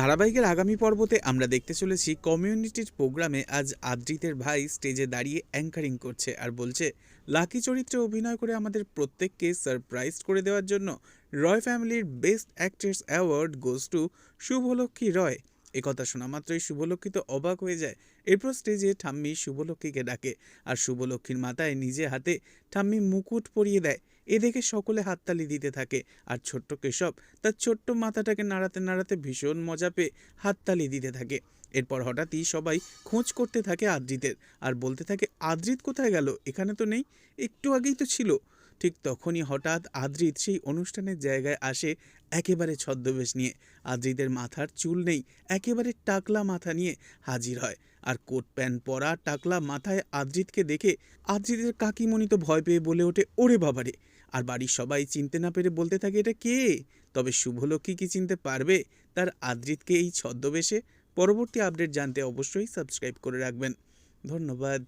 ধারাবাহিকের আগামী পর্বতে আমরা দেখতে চলেছি কমিউনিটির প্রোগ্রামে আজ আদ্রিতের ভাই স্টেজে দাঁড়িয়ে অ্যাঙ্কারিং করছে আর বলছে, লাকি চরিত্রে অভিনয় করে আমাদের প্রত্যেককে সারপ্রাইজ করে দেওয়ার জন্য রয় ফ্যামিলির best actress award goes to Subhalakshmi Roy. একথা শোনা মাত্রই শুভলক্ষ্মী তো অবাক হয়ে যায়। এরপর স্টেজে ঠাম্মি শুভলক্ষ্মীকে ডাকে আর শুভলক্ষ্মীর মাথায় নিজে হাতে ঠাম্মি মুকুট পরিয়ে দেয়। এ দেখে সকলে হাততালি দিতে থাকে আর ছোট্ট কেশব তার ছোট্ট মাথাটাকে নাড়াতে নাড়াতে ভীষণ মজা পেয়ে হাততালি দিতে থাকে। এরপর হঠাৎই সবাই খোঁজ করতে থাকে আদ্রিতের আর বলতে থাকে, আদ্রিত কোথায় গেল, এখানে তো নেই, একটু আগেই তো ছিল। ঠিক তখনই হঠাৎ আদ্রিত সেই অনুষ্ঠানের জায়গায় আসে একেবারে ছদ্মবেশ নিয়ে। আদ্রিতের মাথার চুল নেই, একেবারে টাকলা মাথা নিয়ে হাজির হয়। আর কোট প্যান্ট পরা টাকলা মাথায় আদ্রিতকে দেখে আদ্রিতের কাকিমণি তো ভয় পেয়ে বলে ওঠে, ওরে বাবারে। আর বাড়ির সবাই চিনতে না পেরে বলতে থাকে, এটা কে? তবে শুভলক্ষ্মী কি চিনতে পারবে তার আদ্রিতকে এই ছদ্মবেশে? পরবর্তী আপডেট জানতে অবশ্যই সাবস্ক্রাইব করে রাখবেন। ধন্যবাদ।